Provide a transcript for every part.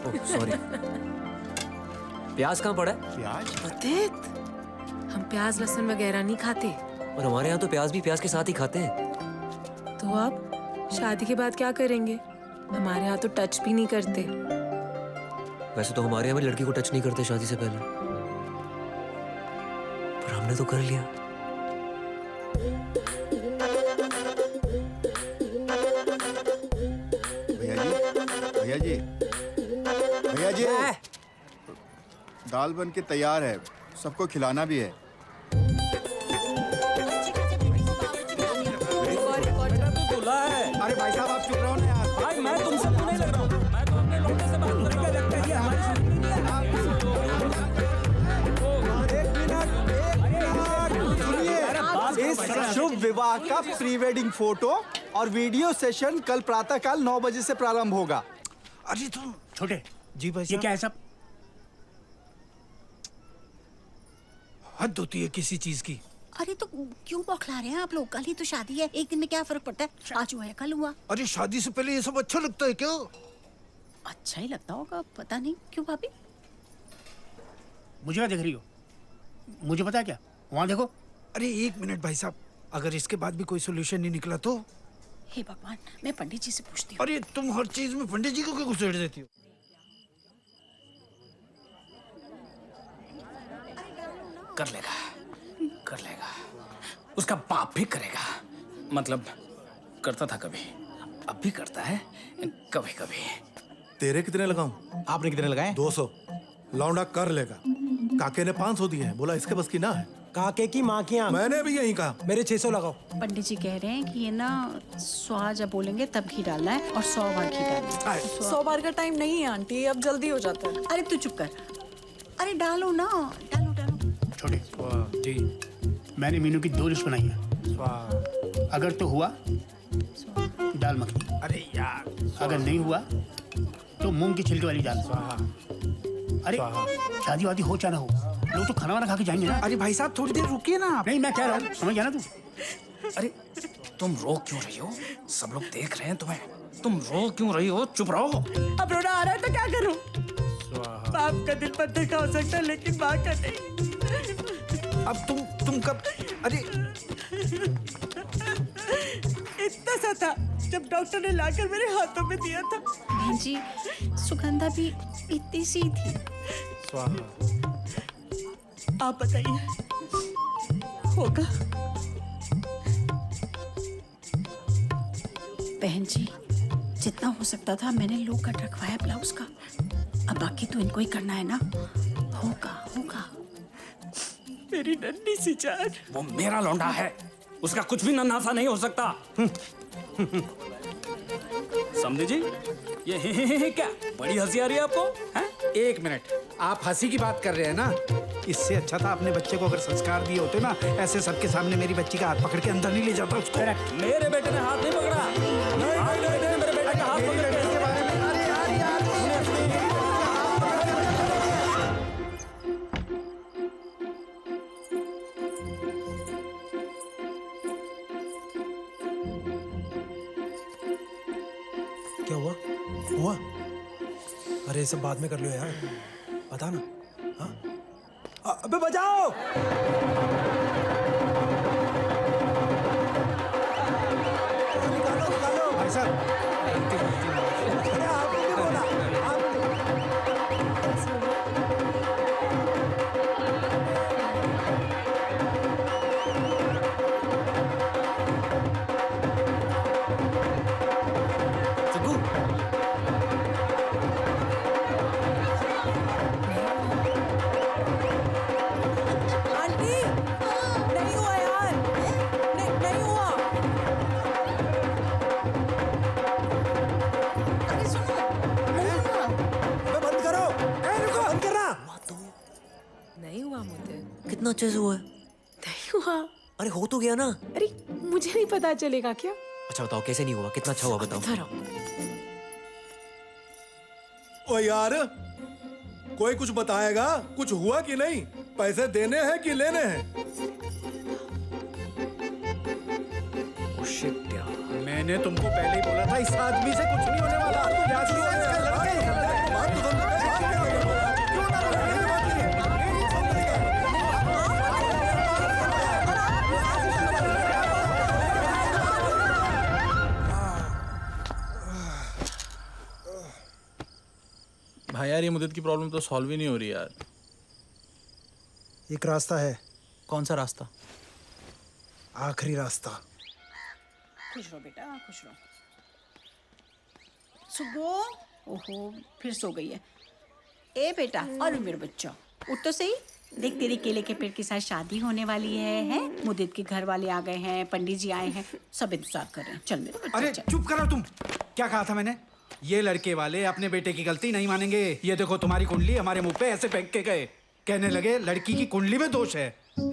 Sorry. प्याज कहाँ पड़ा है? प्याज? उदित, हम प्याज लहसुन वगैरह नहीं खाते। और हमारे यहाँ तो प्याज भी प्याज के साथ ही खाते हैं। तो अब शादी के बाद क्या करेंगे? हमारे यहाँ तो टच भी नहीं करते। वैसे तो हमारे यहाँ भी लड़की को टच नहीं करते शादी से पहले, पर हमने तो कर लिया। भैया जी, भैया जी, दाल बन के तैयार है, सबको खिलाना भी है। अरे भाई साहब आप चुप रहो ना यार। भाई मैं तुमसे नहीं लग रहा हूँ, मैं तो अपने लौंडे से बात कर रहा हूँ। लगता है ये हमारी इस शुभ विवाह का प्री वेडिंग फोटो और वीडियो सेशन कल प्रातःकाल 9 बजे से प्रारंभ होगा। अरे तुम छोटे जी भाई ये क्या है सब? हद होती है किसी चीज की। अरे तो क्यों बौखला रहे हैं आप लोग? कल ही तो शादी है, एक दिन में क्या फर्क पड़ता है? आज हुआ है कल हुआ। अरे शादी से पहले ये सब अच्छा लगता है क्या? अच्छा ही लगता होगा, पता नहीं क्यों भाभी। मुझे क्या देख रही हो? मुझे पता है क्या? वहाँ देखो। अरे एक मिनट भाई साहब, अगर इसके बाद भी कोई सोल्यूशन नहीं निकला तो? हे भगवान, मैं पंडित जी से पूछती हूँ। अरे तुम हर चीज में पंडित जी को क्यों घुसेड़ देती हो? कर लेगा, कर लेगा। उसका बाप भी करेगा। मतलब करता था कभी, अब भी करता है कभी कभी। तेरे कितने लगाऊं? आपने कितने लगाए? 200। लौंडा कर लेगा। काके ने 500 दिए हैं, बोला इसके बस की ना है। काके की माँ की आंख। मैंने भी यही कहा। मेरे 600 लगाओ। पंडित जी कह रहे हैं कि ये ना 100 जब बोलेंगे तब घी डालना है और 100 बार घी डालना है। 100 बार का टाइम नहीं है आंटी, अब जल्दी हो जाता है। अरे तू चुप कर। अरे डालो ना, डालो डालो। छोटे जी मैंने मीनू की 2 लिस्ट बनाई है। अगर तो हुआ दाल मखनी, अरे यार, अगर नहीं हुआ तो मूंग की छिलके वाली दाल। अरे शादी वादी हो चाहे ना हो, लोग तो खाना वाना खा के जाएंगे ना। अरे भाई साहब थोड़ी देर रुकिए ना आप। नहीं मैं कह रहा हूँ, समझ गया ना तू? अरे तुम रो क्यों रही हो? सब लोग देख रहे हैं तुम्हें। तुम रो क्यों रही हो? चुप रहो। अब रोना आ रहा है तो क्या करूं? बाप का दिल पत्थर का हो सकता है लेकिन माँ का नहीं। अब तुम कब? अरे इतना सा था जब डॉक्टर ने लाकर मेरे हाथों में दिया था। बहन जी, सुगंधा भी इतनी सी थी। आप बताइए, होगा? बहन जी, जितना हो सकता था मैंने लो कट रखवाया ब्लाउज का। अब बाकी तो इनको ही करना है ना। होगा होगा। मेरी नन्ही सी जान। वो मेरा लौंडा है, उसका कुछ भी नन्हा सा नहीं हो सकता। समझे जी? ये क्या बड़ी हंसी आ रही है आपको? हैं? एक मिनट, आप हंसी की बात कर रहे हैं ना? इससे अच्छा था अपने बच्चे को अगर संस्कार दिए होते ना, ऐसे सबके सामने मेरी बच्ची का हाथ पकड़ के अंदर नहीं ले जाता उसको। मेरे बेटे ने हाथ नहीं पकड़ा। मेरे बेटे का हाथ पकड़ के क्या हुआ? हुआ? अरे ये सब बाद में कर लो यार, बता ना। हाँ? अबे बजाओ! निकालो। भाई साहब अरे आपने भी बोला, आंटी, नहीं हुआ यार। नहीं हुआ। अरे सुनो, नहीं हुआ। अबे बंद करो। रुको, बंद करना। नहीं हुआ मुझे। कितना अच्छे से हुआ है। नहीं हुआ। अरे हो तो गया ना। अरे मुझे नहीं पता चलेगा क्या? अच्छा बताओ कैसे नहीं हुआ, कितना अच्छा हुआ बताओ। धरो। ओ यार, कोई कुछ बताएगा? कुछ हुआ कि नहीं? पैसे देने हैं कि लेने हैं? Oh shit यार। मैंने तुमको पहले ही बोला था इस आदमी से कुछ नहीं होने वाला। बात तो समझो। भाई यार ये मुद्दत की प्रॉब्लम तो सॉल्व ही नहीं हो रही यार। एक रास्ता है, कौन सा रास्ता? आखिरी रास्ता। खुश रहो बेटा, खुश रहो। सुबह ओहो फिर सो गई है। ए बेटा, और मेरे बच्चा उठ तो सही। देख तेरी केले के पेड़ के साथ शादी होने वाली है? मुद्दत के घर वाले आ गए हैं, पंडित जी आए हैं, सब इंतजार कर रहे हैं। चल मेरे बच्चा अरे चल। चुप करो तुम। क्या कहा था मैंने? ये लड़के वाले अपने बेटे की गलती नहीं मानेंगे। ये देखो तुम्हारी कुंडली हमारे मुंह पे ऐसे फेंक के गए। कहने लगे लड़की की कुंडली में दोष है।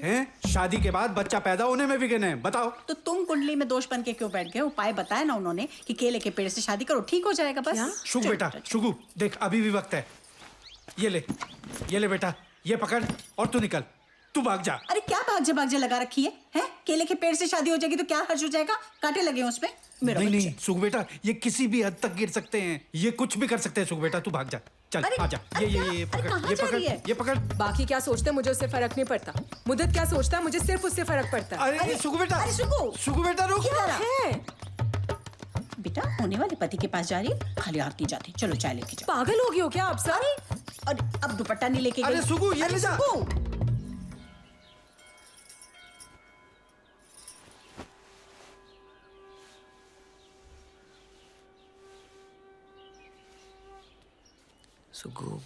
हैं? शादी के बाद बच्चा पैदा होने में भी गिने। बताओ तो तुम कुंडली में दोष बन के क्यों बैठ गए? उपाय बताया ना उन्होंने कि केले के पेड़ से शादी करो, ठीक हो जाएगा बस। शुग बेटा, शुगु देख अभी भी वक्त है। ये ले बेटा, ये पकड़ और तू निकल, तू भाग जा। अरे क्या भाग जा लगा रखी है? हैं? केले के पेड़ से शादी हो जाएगी तो क्या हर्ज हो जाएगा? कांटे लगे हैं उसमें। मेरा नहीं बच्चा। नहीं सुग बेटा, ये किसी भी हद तक गिर सकते हैं। ये कुछ भी कर सकते हैं। सुग बेटा तू भाग जा, चल अरे, आजा। अरे ये अरे पकड़, कहाँ ये जा पकड़, रही है? ये पकड़। बाकी क्या सोचते हैं मुझे उससे फर्क नहीं पड़ता। मुद्दत क्या सोचता है मुझे सिर्फ उससे फर्क पड़ता है। अरे सुग बेटा, अरे सुगु, सुग बेटा रुक। क्या है? बेटा होने वाले पति के पास जा रही है, खाली हाथ नहीं जाती। चलो चाय लेके जाओ। पागल हो गई हो क्या आप सब? अरे अब दुपट्टा नहीं लेके अरे गई। सुगु, ये ले जा। सुगु। सुगु,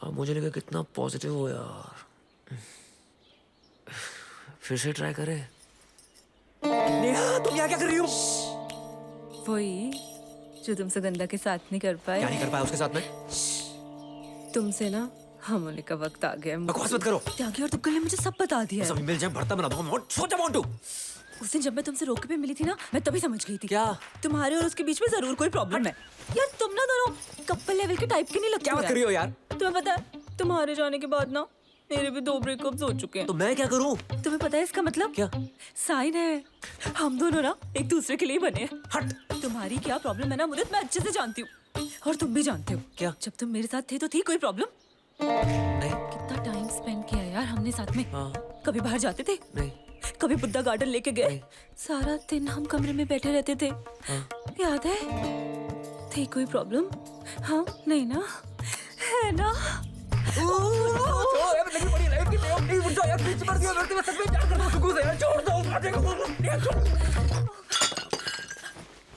अब मुझे लगा कितना पॉजिटिव हो यार। फिर से ट्राई करें। नेहा तुम यहाँ क्या कर रही हो? वही जो तुम सुगंधा के साथ नहीं कर पाए। क्या नहीं कर पाया उसके साथ में? तुमसे ना हम होने का वक्त आ गया। बकवास मत करो। त्यागी और तुक्कल ने मुझे सब बता दिया है। सब मिल जाए भरता बना दो। सोचा मोंटू। उस दिन जब मैं तुमसे रोके पे मिली थी ना, मैं तभी समझ गई थी क्या? तुम्हारे और उसके बीच में जरूर कोई प्रॉब्लम है। यार तुम ना दोनों कपल लेवल के टाइप के नहीं लगते। क्या बात कर रही हो यार? तुम्हें पता है तुम्हारे जाने के बाद ना मेरे भी 2 ब्रेकअप्स हो चुके हैं। तो मैं क्या करूं? तुम्हें पता है इसका मतलब क्या? साइन है। हम दोनों ना एक दूसरे के लिए बने हैं। हट। तुम्हारी क्या प्रॉब्लम है ना मुद्दत मैं अच्छे से जानती हूँ, और तुम भी जानते हो। क्या? जब तुम मेरे साथ थे तो थी कोई प्रॉब्लम? नहीं। कितना टाइम स्पेंड किया यार हमने साथ में। हाँ। कभी बाहर जाते थे? नहीं। कभी बुद्धा गार्डन लेके गए? सारा दिन हम कमरे में बैठे रहते थे। हाँ। याद है? थी कोई प्रॉब्लम? हाँ नहीं ना? है ना?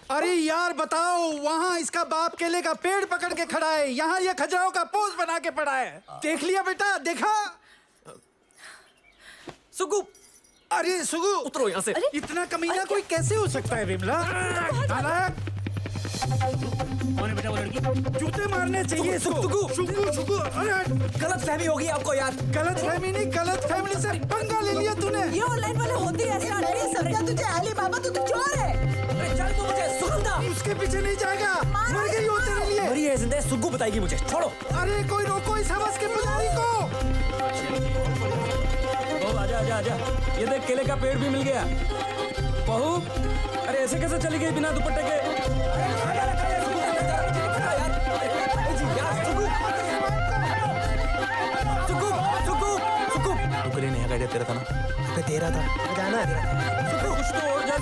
अरे यार बताओ, वहाँ इसका बाप केले का पेड़ पकड़ के खड़ा है, यहाँ ये खजराओं का पोज बना के पड़ा है। देख लिया बेटा, देखा? सुगु, अरे सुगु उतरो यहाँ से। इतना कमीना कोई कैसे हो सकता है विमला? कौन है बेटा वो लड़की? जूते मारने चाहिए इसको। सुगु, अरे गलत फहमी होगी आपको यार। गलत फहमी नहीं, गलत फैमिली से पंगा ले लिया तूने। ये ऑनलाइन वाले होते हैं ऐसे। अरे समझा तुझे अली बाबा, तू तो चोर है। अरे चल तू मुझे सुगंधा। उसके पीछे नहीं जाएगा, मर गई हो तेरे लिए। मरी है जिंदा सुगु बताएगी मुझे, छोड़ो। अरे कोई रोको इस हवस के पुजारी को। आजा आजा आजा, ये देख केले का पेड़ भी मिल गया। बहू, अरे ऐसे कैसे चली गई बिना दुपट्टे के? तू कल नेहा का तेरा था ना? अबे तेरा था, जाना कुछ तो और जा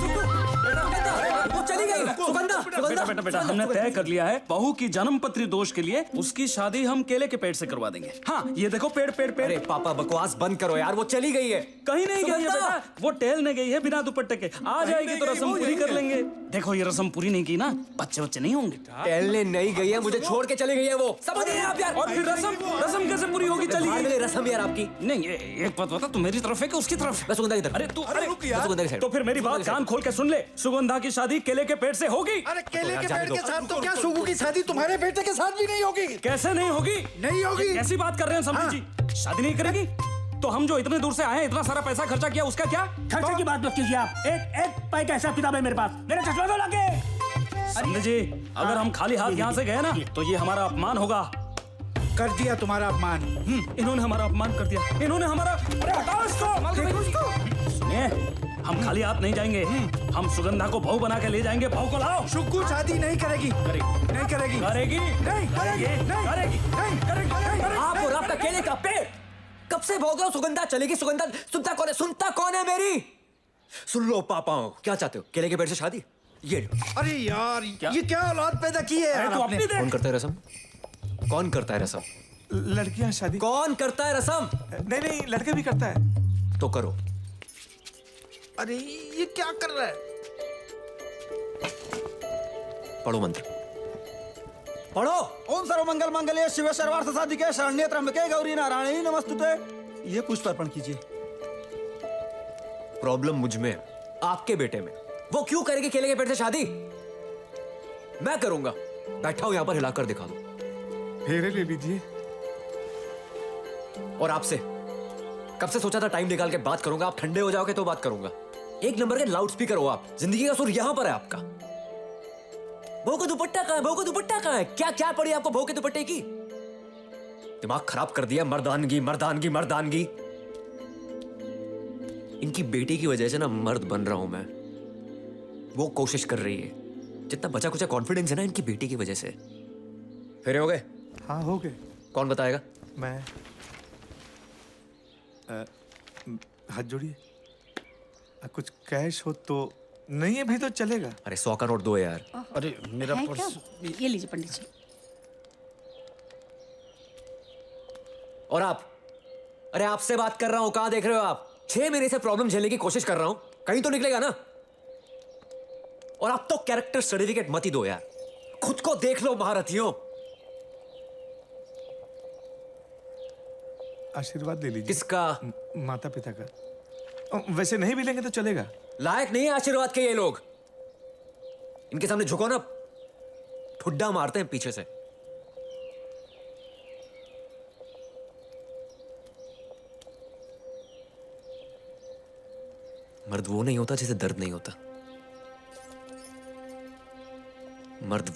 वो चली गई। सुगंधा, बेटा बेटा हमने तय कर लिया है, बहू की जन्म पत्री दोष के लिए उसकी शादी हम केले के पेड़ से करवा देंगे। हाँ ये देखो पेड़ पेड़ पेड़। अरे पापा बकवास बंद करो यार, वो चली गई है। कहीं नहीं गई है बेटा, वो टहलने गई है बिना दुपट्टे के। आ जाएगी तो रस्म पूरी कर लेंगे। देखो ये रस्म पूरी नहीं की ना, बच्चे नहीं होंगे। टहलने नहीं गई है, मुझे छोड़ के चली गई है वो। समझ रहे हैं आप यार? और फिर रस्म कैसे पूरी होगी? चली गई रस्म यार आपकी। नहीं एक बात बता, तू मेरी तरफ है कि उसकी तरफ? मैं सुगंधा की तरफ। अरे तू रुक यार। सुगंधा की साइड। तो फिर मेरी बात कान खोल के सुन ले, सुगंधा की शादी केले के पेड़ से होगी। अरे केले के पेड़ के साथ तो क्या सुगु की शादी तुम्हारे बेटे के साथ भी नहीं होगी। कैसे नहीं होगी? नहीं होगी। कैसी बात कर रहे हैं समझी जी? शादी नहीं करेगी तो हम जो इतने दूर से आए, इतना सारा पैसा खर्चा किया, उसका क्या? खर्चे की बात मत कीजिए आप। एक पैसे का हिसाब किताब है मेरे पास। मेरे चश्मा तो लगे। समझे जी, अगर हम खाली हाथ यहाँ से गए ना तो ये हमारा अपमान होगा। कर दिया तुम्हारा अपमान। इन्होंने हमारा अपमान कर दिया, इन्होंने हमारा। अरे हटाओ इसको। सुनिए, हम खाली हाथ नहीं जाएंगे, हम सुगंधा को बहू बना के ले जाएंगे। बहू को लाओ। सुगु शादी नहीं करेगी। नहीं करेगी। करेगी नहीं करेगी। नहीं करेगी। आप और आपका केले का पेड़ कब से भोग रहे हो? सुगंधा चलेगी। सुगंधा सुनता कौन है? मेरी। सुन लो पापाओं, क्या चाहते हो? केले के पेड़ से शादी? ये लो। अरे यार ये क्या औलाद पैदा की है यार तू आपने? अपनी दे। कौन करता है रसम? कौन करता है रसम? लड़कियां शादी कौन करता है रसम? नहीं नहीं लड़के भी करता है। तो करो। अरे ये क्या कर रहा है? पढ़ो मंत्र। पढ़ो। ओम सर्वमंगल मंगले शिव सर्वार्थ साधिके शरण्य त्र्यंबके गौरी नारायणी नमस्तुते। ये पुष्प अर्पण कीजिए। प्रॉब्लम मुझ में है, आपके बेटे में। वो क्यों करेगी केले के पेट से शादी? मैं करूंगा। बैठा हूं यहां पर, हिलाकर दिखा दो। फेरे ले लीजिए। और आपसे कब से सोचा था टाइम निकाल के बात करूंगा, आप ठंडे हो जाओगे तो बात करूंगा। एक नंबर के लाउड स्पीकर हो आप। जिंदगी का सुर यहां पर है आपका। बहू का दुपट्टा कहां है? बहू का दुपट्टा कहां है? क्या क्या पड़ी आपको बहू के दुपट्टे की? दिमाग खराब कर दिया। मर्दानगी मर्दानगी मर्दानगी। इनकी बेटी की वजह से ना मर्द बन रहा हूं मैं। वो कोशिश कर रही है। जितना बचा कुचा कॉन्फिडेंस है ना इनकी बेटी की वजह से। फेरे हो गए? हाँ हो गए। कौन बताएगा? मैं हाथ जोड़िए। कुछ कैश हो तो नहीं है भी तो चलेगा। अरे 100 का नोट दो यार। अरे मेरा है पर्स। क्या? ये लीजिए पंडित जी। और आप? अरे आपसे बात कर रहा हूं, कहां देख रहे हो आप? 6 महीने से प्रॉब्लम झेलने की कोशिश कर रहा हूं, कहीं तो निकलेगा ना। और आप तो कैरेक्टर सर्टिफिकेट मत ही दो यार। खुद को देख लो महारथियों। आशीर्वाद ले लीजिए। किसका? माता पिता का। वैसे नहीं भी लेंगे तो चलेगा। लायक नहीं है आशीर्वाद के ये लोग। इनके सामने झुको ना, ठुड्डा मारते हैं पीछे से। मर्द वो नहीं होता जिसे दर्द नहीं होता। मर्द